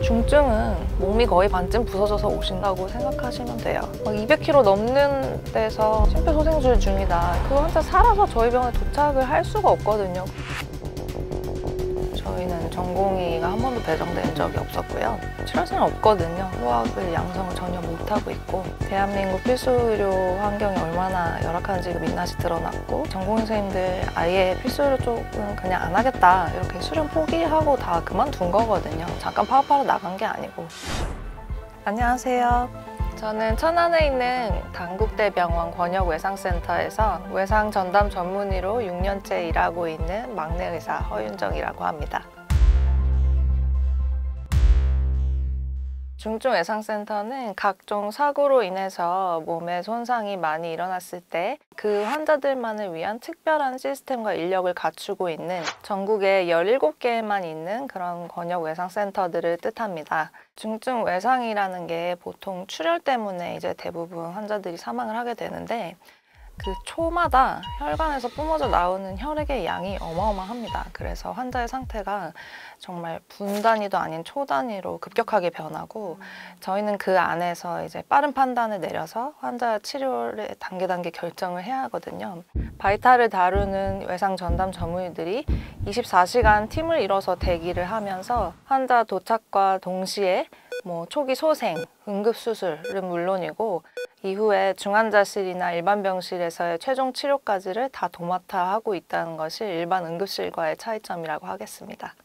중증은 몸이 거의 반쯤 부서져서 오신다고 생각하시면 돼요. 200kg 넘는 데서 심폐소생술 중이다. 그 환자 살아서 저희 병원에 도착을 할 수가 없거든요. 저희는 전공의가 한 번도 배정된 적이 없었고요. 치료사는 없거든요. 후학을 양성을 전혀 못하고 있고, 대한민국 필수의료 환경이 얼마나 열악한지 민낯이 드러났고, 전공의 선생님들 아예 필수의료 쪽은 그냥 안 하겠다 이렇게 수련 포기하고 다 그만둔 거거든요. 잠깐 파업하러 나간 게 아니고. 안녕하세요. 저는 천안에 있는 단국대병원 권역외상센터에서 외상 전담 전문의로 6년째 일하고 있는 막내 의사 허윤정이라고 합니다. 중증외상센터는 각종 사고로 인해서 몸에 손상이 많이 일어났을 때 그 환자들만을 위한 특별한 시스템과 인력을 갖추고 있는 전국에 17개에만 있는 그런 권역외상센터들을 뜻합니다. 중증외상이라는 게 보통 출혈 때문에 이제 대부분 환자들이 사망을 하게 되는데, 그 초마다 혈관에서 뿜어져 나오는 혈액의 양이 어마어마합니다. 그래서 환자의 상태가 정말 분 단위도 아닌 초 단위로 급격하게 변하고, 저희는 그 안에서 이제 빠른 판단을 내려서 환자 치료를 단계 결정을 해야 하거든요. 바이탈을 다루는 외상 전담 전문의들이 24시간 팀을 이뤄서 대기를 하면서 환자 도착과 동시에 초기 소생, 응급수술은 물론이고 이후에 중환자실이나 일반 병실에서의 최종 치료까지를 다 도맡아 하고 있다는 것이 일반 응급실과의 차이점이라고 하겠습니다.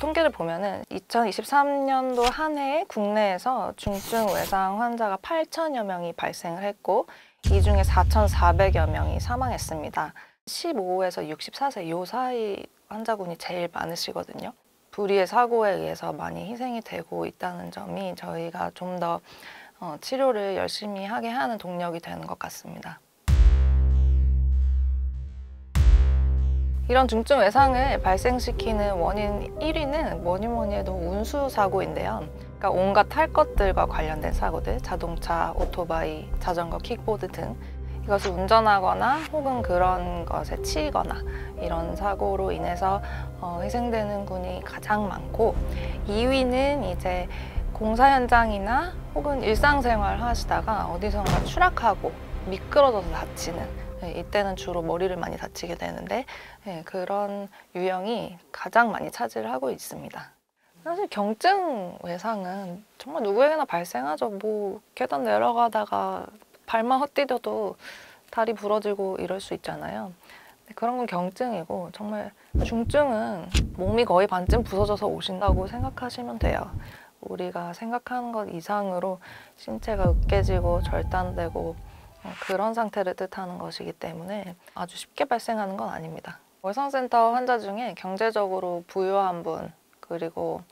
통계를 보면은 2023년도 한 해에 국내에서 중증 외상 환자가 8천여 명이 발생을 했고, 이 중에 4,400여 명이 사망했습니다. 15에서 64세 이 사이 환자군이 제일 많으시거든요. 불의의 사고에 의해서 많이 희생이 되고 있다는 점이 저희가 좀 더 치료를 열심히 하게 하는 동력이 되는 것 같습니다. 이런 중증 외상을 발생시키는 원인 1위는 뭐니 해도 운수 사고인데요. 그러니까 온갖 탈 것들과 관련된 사고들, 자동차, 오토바이, 자전거, 킥보드 등 이것을 운전하거나 혹은 그런 것에 치이거나 이런 사고로 인해서 희생되는 분이 가장 많고, 2위는 이제 공사 현장이나 혹은 일상생활 하시다가 어디선가 추락하고 미끄러져서 다치는, 이때는 주로 머리를 많이 다치게 되는데 그런 유형이 가장 많이 차지를 하고 있습니다. 사실 경증 외상은 정말 누구에게나 발생하죠. 계단 내려가다가 발만 헛디뎌도 다리 부러지고 이럴 수 있잖아요. 그런 건 경증이고, 정말 중증은 몸이 거의 반쯤 부서져서 오신다고 생각하시면 돼요. 우리가 생각하는 것 이상으로 신체가 으깨지고 절단되고 그런 상태를 뜻하는 것이기 때문에 아주 쉽게 발생하는 건 아닙니다. 외상센터 환자 중에 경제적으로 부유한 분, 그리고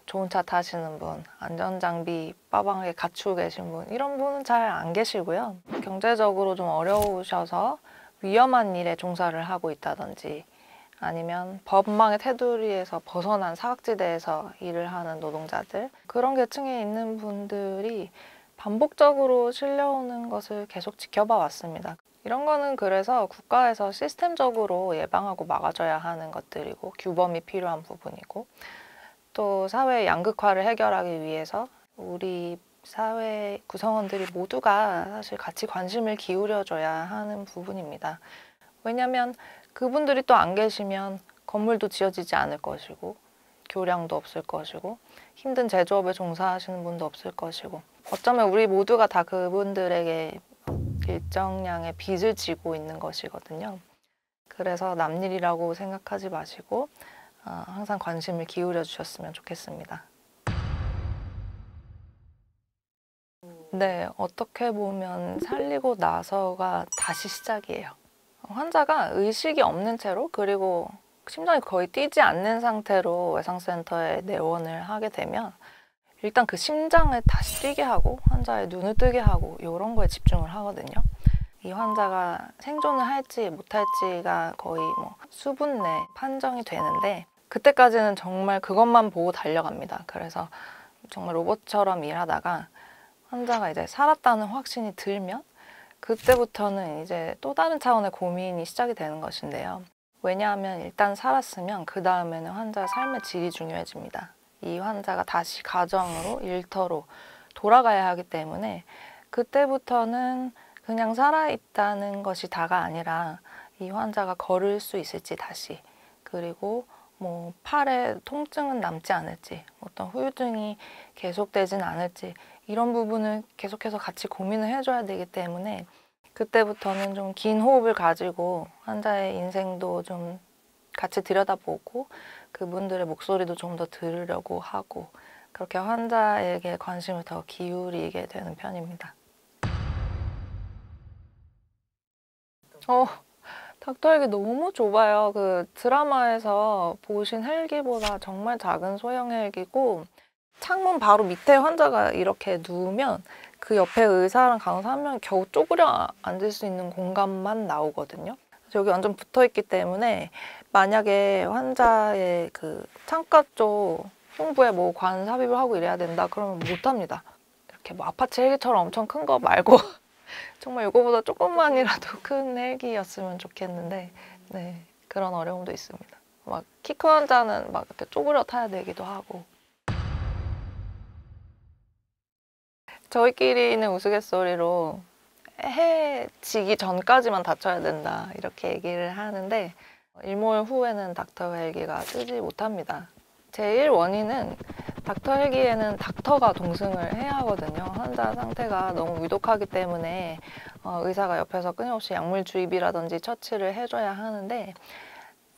좋은 차 타시는 분, 안전장비 빠방하게 갖추고 계신 분, 이런 분은 잘 안 계시고요. 경제적으로 좀 어려우셔서 위험한 일에 종사를 하고 있다든지, 아니면 법망의 테두리에서 벗어난 사각지대에서 일을 하는 노동자들, 그런 계층에 있는 분들이 반복적으로 실려오는 것을 계속 지켜봐 왔습니다. 이런 거는 그래서 국가에서 시스템적으로 예방하고 막아줘야 하는 것들이고, 규범이 필요한 부분이고, 또 사회의 양극화를 해결하기 위해서 우리 사회 구성원들이 모두가 사실 같이 관심을 기울여줘야 하는 부분입니다. 왜냐하면 그분들이 또 안 계시면 건물도 지어지지 않을 것이고, 교량도 없을 것이고, 힘든 제조업에 종사하시는 분도 없을 것이고, 어쩌면 우리 모두가 다 그분들에게 일정량의 빚을 지고 있는 것이거든요. 그래서 남일이라고 생각하지 마시고 항상 관심을 기울여 주셨으면 좋겠습니다. 네, 어떻게 보면 살리고 나서가 다시 시작이에요. 환자가 의식이 없는 채로, 그리고 심장이 거의 뛰지 않는 상태로 외상센터에 내원을 하게 되면 일단 그 심장을 다시 뛰게 하고 환자의 눈을 뜨게 하고 이런 거에 집중을 하거든요. 이 환자가 생존을 할지 못할지가 거의 수분 내 판정이 되는데, 그때까지는 정말 그것만 보고 달려갑니다. 그래서 정말 로봇처럼 일하다가 환자가 이제 살았다는 확신이 들면 그때부터는 이제 또 다른 차원의 고민이 시작이 되는 것인데요. 왜냐하면 일단 살았으면 그 다음에는 환자 삶의 질이 중요해집니다. 이 환자가 다시 가정으로 일터로 돌아가야 하기 때문에 그때부터는 그냥 살아있다는 것이 다가 아니라 이 환자가 걸을 수 있을지 다시, 그리고 뭐 팔에 통증은 남지 않을지, 어떤 후유증이 계속되진 않을지, 이런 부분을 계속해서 같이 고민을 해줘야 되기 때문에 그때부터는 좀 긴 호흡을 가지고 환자의 인생도 좀 같이 들여다보고 그분들의 목소리도 좀 더 들으려고 하고, 그렇게 환자에게 관심을 더 기울이게 되는 편입니다. 닥터 헬기 너무 좁아요. 그 드라마에서 보신 헬기보다 정말 작은 소형 헬기고, 창문 바로 밑에 환자가 이렇게 누우면 그 옆에 의사랑 간호사 한 명이 겨우 쪼그려 앉을 수 있는 공간만 나오거든요. 그래서 여기 완전 붙어 있기 때문에 만약에 환자의 그 창가 쪽 흉부에 뭐 관 삽입을 하고 이래야 된다 그러면 못 합니다. 이렇게 뭐 아파치 헬기처럼 엄청 큰 거 말고 정말 이거보다 조금만이라도 큰 헬기였으면 좋겠는데, 네, 그런 어려움도 있습니다. 막 키 큰 환자는 막 이렇게 쪼그려 타야 되기도 하고. 저희끼리는 우스갯소리로 해 지기 전까지만 다쳐야 된다 이렇게 얘기를 하는데, 일몰 후에는 닥터 헬기가 뜨지 못합니다. 제일 원인은 닥터 헬기에는 닥터가 동승을 해야 하거든요. 환자 상태가 너무 위독하기 때문에 의사가 옆에서 끊임없이 약물 주입이라든지 처치를 해줘야 하는데,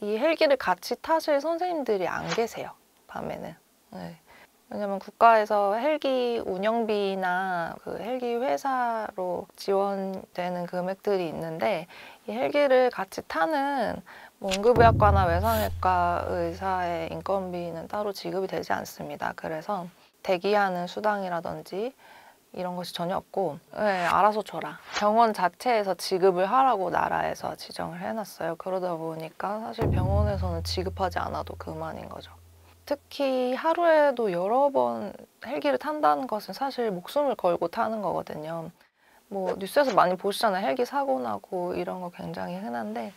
이 헬기를 같이 타실 선생님들이 안 계세요, 밤에는. 네. 왜냐면 국가에서 헬기 운영비나 그 헬기 회사로 지원되는 금액들이 있는데, 이 헬기를 같이 타는 뭐 응급의학과나 외상외과 의사의 인건비는 따로 지급이 되지 않습니다. 그래서 대기하는 수당이라든지 이런 것이 전혀 없고, 네, 알아서 줘라. 병원 자체에서 지급을 하라고 나라에서 지정을 해놨어요. 그러다 보니까 사실 병원에서는 지급하지 않아도 그만인 거죠. 특히 하루에도 여러 번 헬기를 탄다는 것은 사실 목숨을 걸고 타는 거거든요. 뭐 뉴스에서 많이 보시잖아요. 헬기 사고 나고 이런 거 굉장히 흔한데,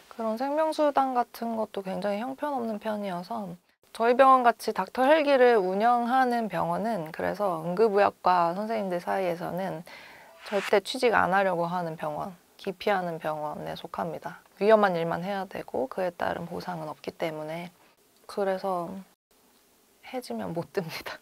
그런 생명수당 같은 것도 굉장히 형편없는 편이어서 저희 병원 같이 닥터 헬기를 운영하는 병원은, 그래서 응급의학과 선생님들 사이에서는 절대 취직 안 하려고 하는 병원, 기피하는 병원에 속합니다. 위험한 일만 해야 되고 그에 따른 보상은 없기 때문에. 그래서 해지면 못 듭니다.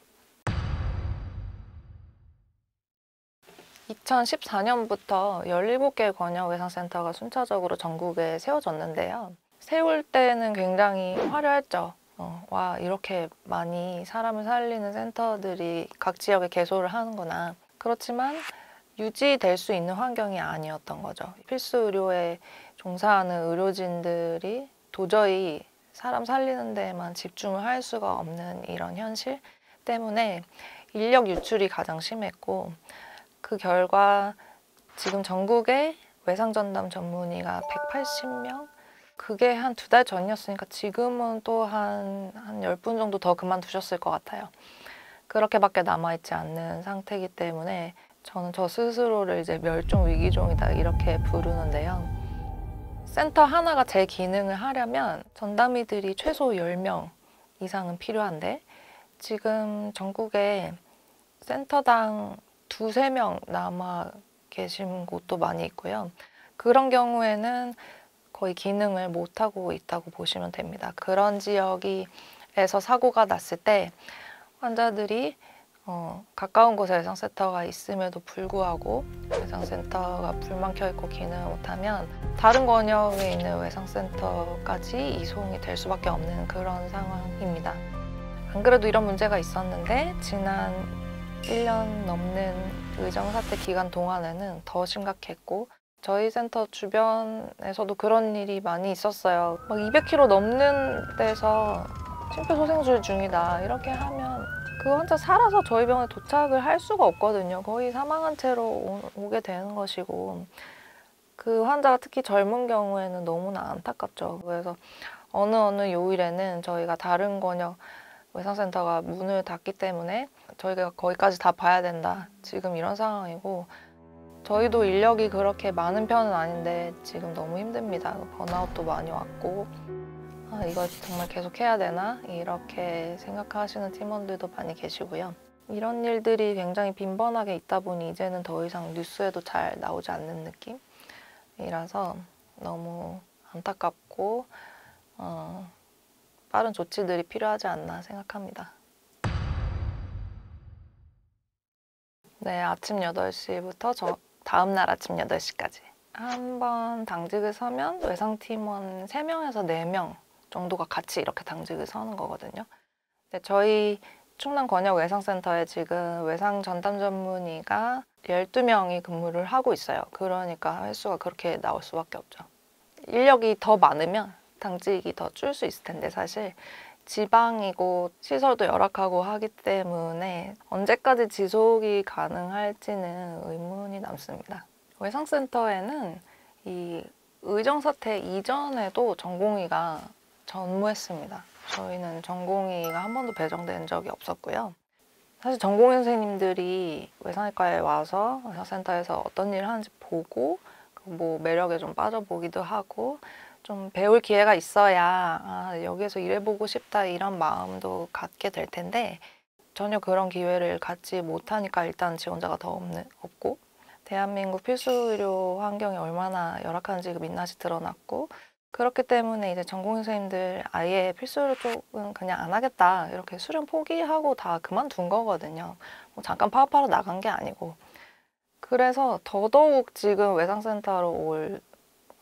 2014년부터 17개 권역외상센터가 순차적으로 전국에 세워졌는데요. 세울 때는 굉장히 화려했죠. 와, 이렇게 많이 사람을 살리는 센터들이 각 지역에 개소를 하는구나. 그렇지만 유지될 수 있는 환경이 아니었던 거죠. 필수 의료에 종사하는 의료진들이 도저히 사람 살리는 데에만 집중을 할 수가 없는 이런 현실 때문에 인력 유출이 가장 심했고, 그 결과 지금 전국에 외상전담 전문의가 180명? 그게 한 2달 전이었으니까 지금은 또 한 10분 정도 더 그만두셨을 것 같아요. 그렇게밖에 남아있지 않는 상태이기 때문에 저는 저 스스로를 이제 멸종 위기종이다 이렇게 부르는데요. 센터 하나가 제 기능을 하려면 전담의들이 최소 10명 이상은 필요한데, 지금 전국에 센터당 2~3명 남아 계신 곳도 많이 있고요. 그런 경우에는 거의 기능을 못하고 있다고 보시면 됩니다. 그런 지역에서 사고가 났을 때 환자들이 가까운 곳에 외상센터가 있음에도 불구하고 외상센터가 불만 켜있고 기능을 못하면 다른 권역에 있는 외상센터까지 이송이 될 수밖에 없는 그런 상황입니다. 안 그래도 이런 문제가 있었는데 지난 1년 넘는 의정사태 기간 동안에는 더 심각했고, 저희 센터 주변에서도 그런 일이 많이 있었어요. 막 200km 넘는 데서 심폐소생술 중이다 이렇게 하면 그 환자 살아서 저희 병원에 도착을 할 수가 없거든요. 거의 사망한 채로 오게 되는 것이고, 그 환자가 특히 젊은 경우에는 너무나 안타깝죠. 그래서 어느 요일에는 저희가 다른 권역 외상센터가 문을 닫기 때문에 저희가 거기까지 다 봐야 된다, 지금 이런 상황이고, 저희도 인력이 그렇게 많은 편은 아닌데 지금 너무 힘듭니다. 번아웃도 많이 왔고 이거 정말 계속 해야 되나? 이렇게 생각하시는 팀원들도 많이 계시고요. 이런 일들이 굉장히 빈번하게 있다 보니 이제는 더 이상 뉴스에도 잘 나오지 않는 느낌이라서 너무 안타깝고 빠른 조치들이 필요하지 않나 생각합니다. 네, 아침 8시부터 다음날 아침 8시까지. 한 번 당직을 서면 외상팀원 3명에서 4명 정도가 같이 이렇게 당직을 서는 거거든요. 근데 저희 충남 권역 외상센터에 지금 외상 전담 전문의가 12명이 근무를 하고 있어요. 그러니까 횟수가 그렇게 나올 수밖에 없죠. 인력이 더 많으면 당직이 더 줄 수 있을 텐데 사실 지방이고 시설도 열악하고 하기 때문에 언제까지 지속이 가능할지는 의문이 남습니다. 외상센터에는 이 의정사태 이전에도 전공의가 전무했습니다. 저희는 전공의가 한 번도 배정된 적이 없었고요. 사실 전공의 선생님들이 외상외과에 와서 의사센터에서 어떤 일을 하는지 보고 뭐 매력에 좀 빠져보기도 하고 좀 배울 기회가 있어야 여기에서 일해보고 싶다 이런 마음도 갖게 될 텐데 전혀 그런 기회를 갖지 못하니까 일단 지원자가 더 없고 대한민국 필수의료 환경이 얼마나 열악한지 그 민낯이 드러났고 그렇기 때문에 이제 전공 선생님들 아예 필수의료 쪽은 그냥 안 하겠다 이렇게 수련 포기하고 다 그만둔 거거든요. 뭐 잠깐 파업하러 나간 게 아니고 그래서 더더욱 지금 외상센터로 올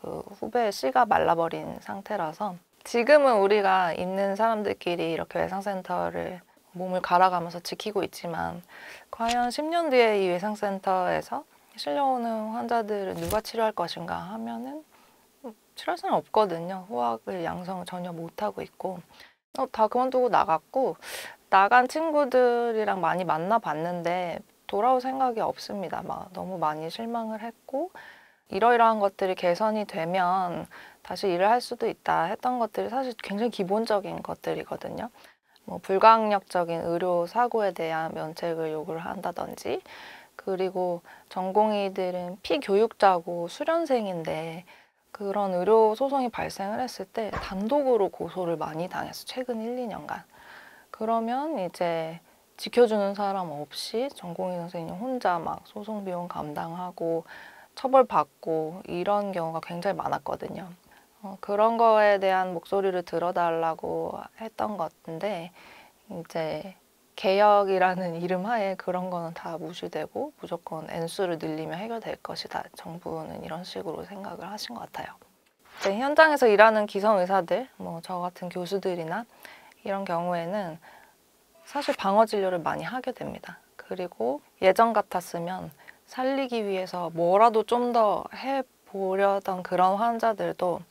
그 후배의 씨가 말라버린 상태라서 지금은 우리가 있는 사람들끼리 이렇게 외상센터를 몸을 갈아가면서 지키고 있지만 과연 10년 뒤에 이 외상센터에서 실려오는 환자들을 누가 치료할 것인가 하면은 치료할 수는 없거든요. 호학을 양성을 전혀 못하고 있고 다 그만두고 나갔고 나간 친구들이랑 많이 만나봤는데 돌아올 생각이 없습니다. 막 너무 많이 실망을 했고 이러이러한 것들이 개선이 되면 다시 일을 할 수도 있다 했던 것들이 사실 굉장히 기본적인 것들이거든요. 뭐 불가항력적인 의료 사고에 대한 면책을 요구를 한다든지 그리고 전공의들은 피교육자고 수련생인데 그런 의료 소송이 발생을 했을 때 단독으로 고소를 많이 당했어. 최근 1, 2년간. 그러면 이제 지켜주는 사람 없이 전공의 선생님 혼자 막 소송 비용 감당하고 처벌받고 이런 경우가 굉장히 많았거든요. 그런 거에 대한 목소리를 들어달라고 했던 건데 이제 개혁이라는 이름 하에 그런 거는 다 무시되고 무조건 N수를 늘리면 해결될 것이다. 정부는 이런 식으로 생각을 하신 것 같아요. 이제 현장에서 일하는 기성 의사들, 뭐 저 같은 교수들이나 이런 경우에는 사실 방어 진료를 많이 하게 됩니다. 그리고 예전 같았으면 살리기 위해서 뭐라도 좀 더 해보려던 그런 환자들도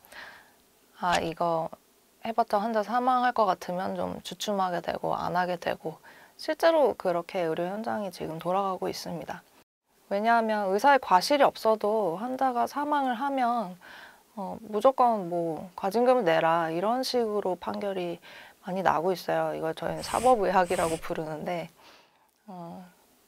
이거 해봤자 환자 사망할 것 같으면 좀 주춤하게 되고 안 하게 되고 실제로 그렇게 의료 현장이 지금 돌아가고 있습니다. 왜냐하면 의사의 과실이 없어도 환자가 사망을 하면 무조건 뭐 과징금을 내라 이런 식으로 판결이 많이 나고 있어요. 이걸 저희는 사법의학이라고 부르는데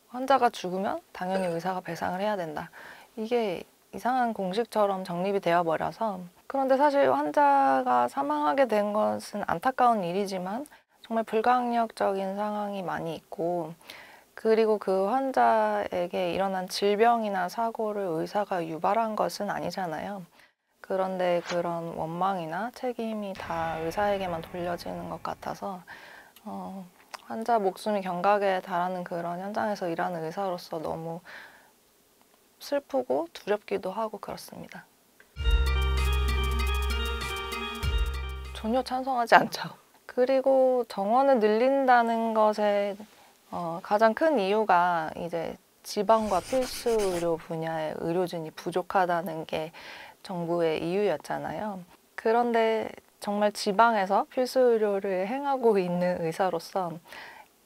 환자가 죽으면 당연히 의사가 배상을 해야 된다. 이게 이상한 공식처럼 정립이 되어버려서 그런데 사실 환자가 사망하게 된 것은 안타까운 일이지만 정말 불가항력적인 상황이 많이 있고 그리고 그 환자에게 일어난 질병이나 사고를 의사가 유발한 것은 아니잖아요. 그런데 그런 원망이나 책임이 다 의사에게만 돌려지는 것 같아서 환자 목숨이 경각에 달하는 그런 현장에서 일하는 의사로서 너무 슬프고 두렵기도 하고 그렇습니다. 전혀 찬성하지 않죠. 그리고 정원을 늘린다는 것에 가장 큰 이유가 이제 지방과 필수 의료 분야의 의료진이 부족하다는 게 정부의 이유였잖아요. 그런데 정말 지방에서 필수 의료를 행하고 있는 의사로서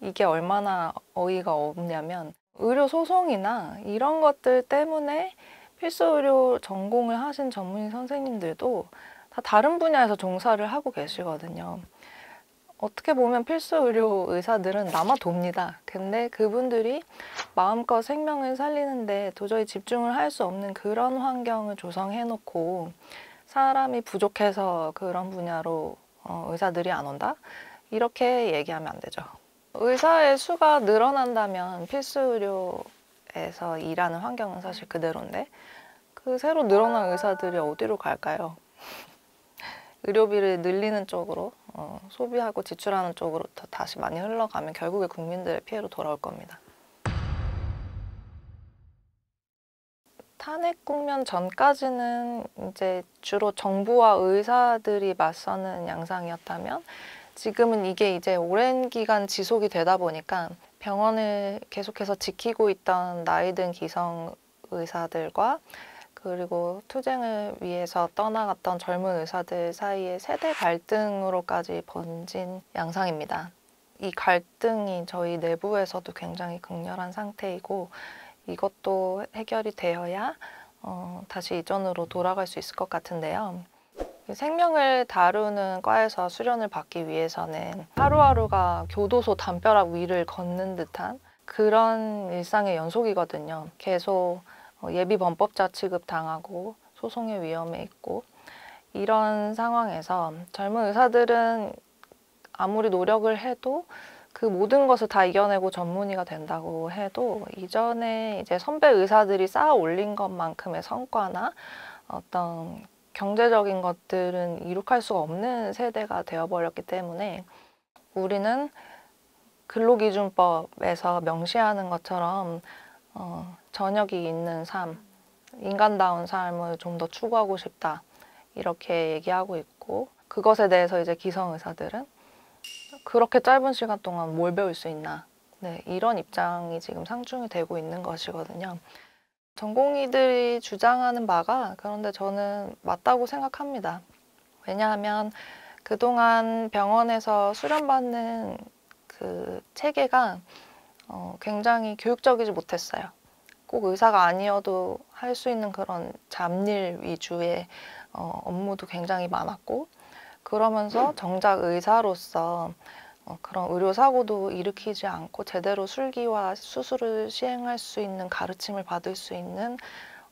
이게 얼마나 어이가 없냐면 의료 소송이나 이런 것들 때문에 필수 의료 전공을 하신 전문의 선생님들도 다 다른 분야에서 종사를 하고 계시거든요. 어떻게 보면 필수 의료 의사들은 남아돕니다. 근데 그분들이 마음껏 생명을 살리는데 도저히 집중을 할 수 없는 그런 환경을 조성해놓고 사람이 부족해서 그런 분야로 의사들이 안 온다? 이렇게 얘기하면 안 되죠. 의사의 수가 늘어난다면 필수 의료에서 일하는 환경은 사실 그대로인데 그 새로 늘어난 의사들이 어디로 갈까요? 의료비를 늘리는 쪽으로 소비하고 지출하는 쪽으로 다시 많이 흘러가면 결국에 국민들의 피해로 돌아올 겁니다. 탄핵 국면 전까지는 이제 주로 정부와 의사들이 맞서는 양상이었다면 지금은 이게 이제 오랜 기간 지속이 되다 보니까 병원을 계속해서 지키고 있던 나이 든 기성 의사들과 그리고 투쟁을 위해서 떠나갔던 젊은 의사들 사이의 세대 갈등으로까지 번진 양상입니다. 이 갈등이 저희 내부에서도 굉장히 극렬한 상태이고 이것도 해결이 되어야 다시 이전으로 돌아갈 수 있을 것 같은데요. 생명을 다루는 과에서 수련을 받기 위해서는 하루하루가 교도소 담벼락 위를 걷는 듯한 그런 일상의 연속이거든요. 계속 예비 범법자 취급 당하고 소송의 위험에 있고 이런 상황에서 젊은 의사들은 아무리 노력을 해도 그 모든 것을 다 이겨내고 전문의가 된다고 해도 이전에 이제 선배 의사들이 쌓아 올린 것만큼의 성과나 어떤 경제적인 것들은 이룩할 수가 없는 세대가 되어버렸기 때문에 우리는 근로기준법에서 명시하는 것처럼 저녁이 있는 삶, 인간다운 삶을 좀 더 추구하고 싶다 이렇게 얘기하고 있고 그것에 대해서 이제 기성 의사들은 그렇게 짧은 시간 동안 뭘 배울 수 있나 이런 입장이 지금 상중이 되고 있는 것이거든요. 전공의들이 주장하는 바가 그런데 저는 맞다고 생각합니다. 왜냐하면 그동안 병원에서 수련받는 그 체계가 굉장히 교육적이지 못했어요. 꼭 의사가 아니어도 할 수 있는 그런 잡일 위주의 업무도 굉장히 많았고 그러면서 정작 의사로서 그런 의료사고도 일으키지 않고 제대로 술기와 수술을 시행할 수 있는 가르침을 받을 수 있는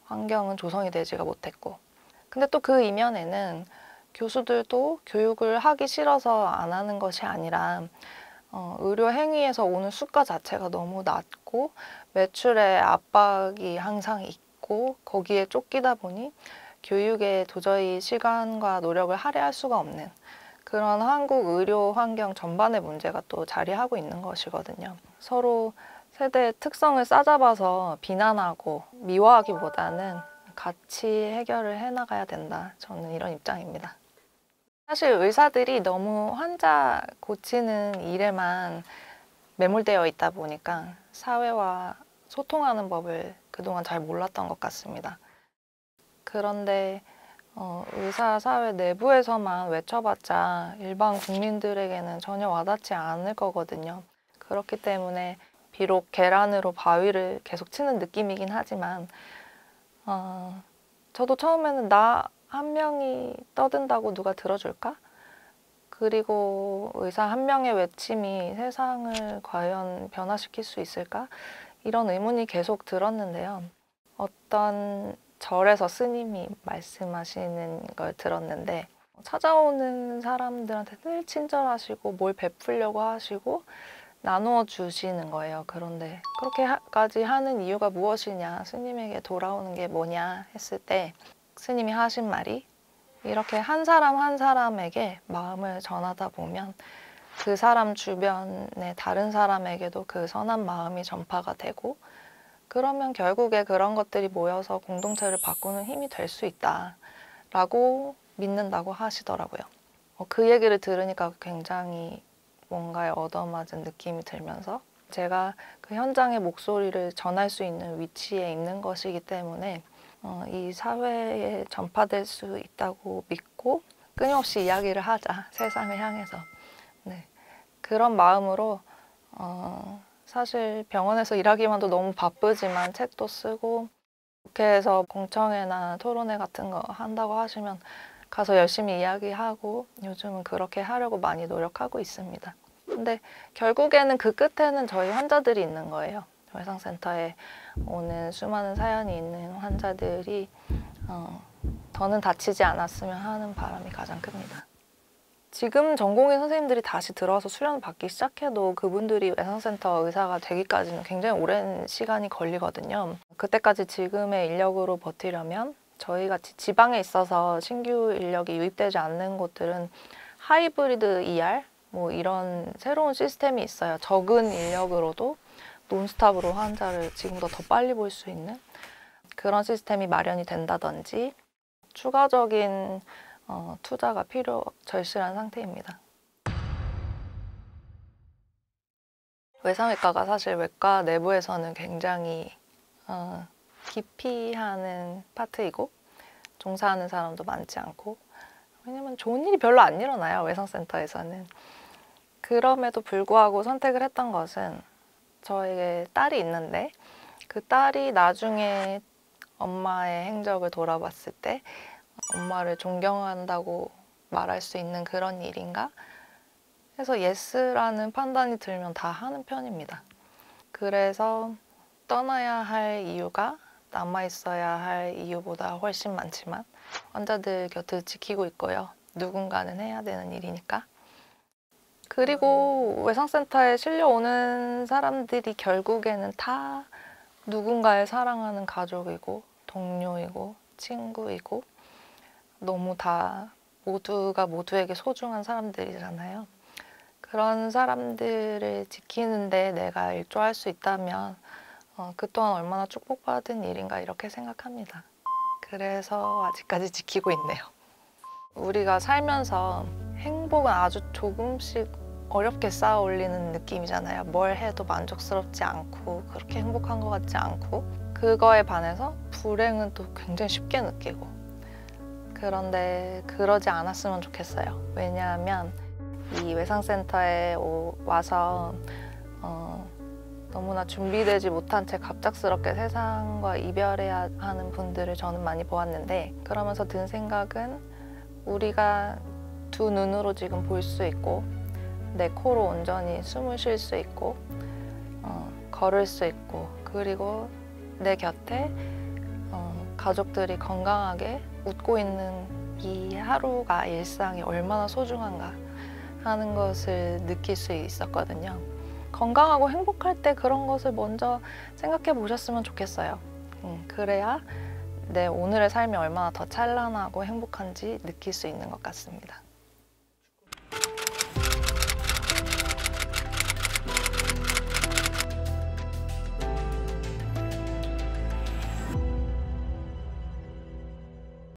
환경은 조성이 되지가 못했고 근데 또 그 이면에는 교수들도 교육을 하기 싫어서 안 하는 것이 아니라 의료 행위에서 오는 수가 자체가 너무 낮고 매출에 압박이 항상 있고 거기에 쫓기다 보니 교육에 도저히 시간과 노력을 할애할 수가 없는 그런 한국 의료 환경 전반의 문제가 또 자리하고 있는 것이거든요. 서로 세대의 특성을 싸잡아서 비난하고 미워하기보다는 같이 해결을 해나가야 된다. 저는 이런 입장입니다. 사실 의사들이 너무 환자 고치는 일에만 매몰되어 있다 보니까 사회와 소통하는 법을 그동안 잘 몰랐던 것 같습니다. 그런데 의사 사회 내부에서만 외쳐봤자 일반 국민들에게는 전혀 와닿지 않을 거거든요. 그렇기 때문에 비록 계란으로 바위를 계속 치는 느낌이긴 하지만 저도 처음에는 나 한 명이 떠든다고 누가 들어줄까? 그리고 의사 한 명의 외침이 세상을 과연 변화시킬 수 있을까? 이런 의문이 계속 들었는데요. 어떤 절에서 스님이 말씀하시는 걸 들었는데 찾아오는 사람들한테 늘 친절하시고 뭘 베풀려고 하시고 나누어 주시는 거예요. 그런데 그렇게까지 하는 이유가 무엇이냐, 스님에게 돌아오는 게 뭐냐 했을 때 스님이 하신 말이 이렇게 한 사람 한 사람에게 마음을 전하다 보면 그 사람 주변의 다른 사람에게도 그 선한 마음이 전파가 되고 그러면 결국에 그런 것들이 모여서 공동체를 바꾸는 힘이 될 수 있다라고 믿는다고 하시더라고요. 그 얘기를 들으니까 굉장히 뭔가에 얻어맞은 느낌이 들면서 제가 그 현장의 목소리를 전할 수 있는 위치에 있는 것이기 때문에 이 사회에 전파될 수 있다고 믿고 끊임없이 이야기를 하자, 세상을 향해서. 그런 마음으로 사실 병원에서 일하기만도 너무 바쁘지만 책도 쓰고 국회에서 공청회나 토론회 같은 거 한다고 하시면 가서 열심히 이야기하고 요즘은 그렇게 하려고 많이 노력하고 있습니다. 근데 결국에는 그 끝에는 저희 환자들이 있는 거예요. 외상센터에 오는 수많은 사연이 있는 환자들이 더는 다치지 않았으면 하는 바람이 가장 큽니다. 지금 전공의 선생님들이 다시 들어와서 수련을 받기 시작해도 그분들이 외상센터 의사가 되기까지는 굉장히 오랜 시간이 걸리거든요. 그때까지 지금의 인력으로 버티려면 저희같이 지방에 있어서 신규 인력이 유입되지 않는 곳들은 하이브리드 ER 뭐 이런 새로운 시스템이 있어요. 적은 인력으로도 논스톱으로 환자를 지금보다 더 빨리 볼 수 있는 그런 시스템이 마련이 된다든지 추가적인 투자가 절실한 상태입니다. 외상외과가 사실 외과 내부에서는 굉장히 기피하는 파트이고 종사하는 사람도 많지 않고 왜냐면 좋은 일이 별로 안 일어나요. 외상센터에서는. 그럼에도 불구하고 선택을 했던 것은 저에게 딸이 있는데 그 딸이 나중에 엄마의 행적을 돌아봤을 때 엄마를 존경한다고 말할 수 있는 그런 일인가? 해서 예스라는 판단이 들면 다 하는 편입니다. 그래서 떠나야 할 이유가 남아있어야 할 이유보다 훨씬 많지만 환자들 곁을 지키고 있고요. 누군가는 해야 되는 일이니까. 그리고 외상센터에 실려오는 사람들이 결국에는 다 누군가를 사랑하는 가족이고 동료이고 친구이고 너무 다 모두가 모두에게 소중한 사람들이잖아요. 그런 사람들을 지키는데 내가 일조할 수 있다면 그 또한 얼마나 축복받은 일인가 이렇게 생각합니다. 그래서 아직까지 지키고 있네요. 우리가 살면서 행복은 아주 조금씩 어렵게 쌓아 올리는 느낌이잖아요. 뭘 해도 만족스럽지 않고 그렇게 행복한 것 같지 않고 그거에 반해서 불행은 또 굉장히 쉽게 느끼고 그런데 그러지 않았으면 좋겠어요. 왜냐하면 이 외상센터에 와서 너무나 준비되지 못한 채 갑작스럽게 세상과 이별해야 하는 분들을 저는 많이 보았는데 그러면서 든 생각은 우리가 두 눈으로 지금 볼 수 있고 내 코로 온전히 숨을 쉴 수 있고 걸을 수 있고 그리고 내 곁에 가족들이 건강하게 웃고 있는 이 하루가 일상이 얼마나 소중한가 하는 것을 느낄 수 있었거든요. 건강하고 행복할 때 그런 것을 먼저 생각해 보셨으면 좋겠어요. 그래야 내 오늘의 삶이 얼마나 더 찬란하고 행복한지 느낄 수 있는 것 같습니다.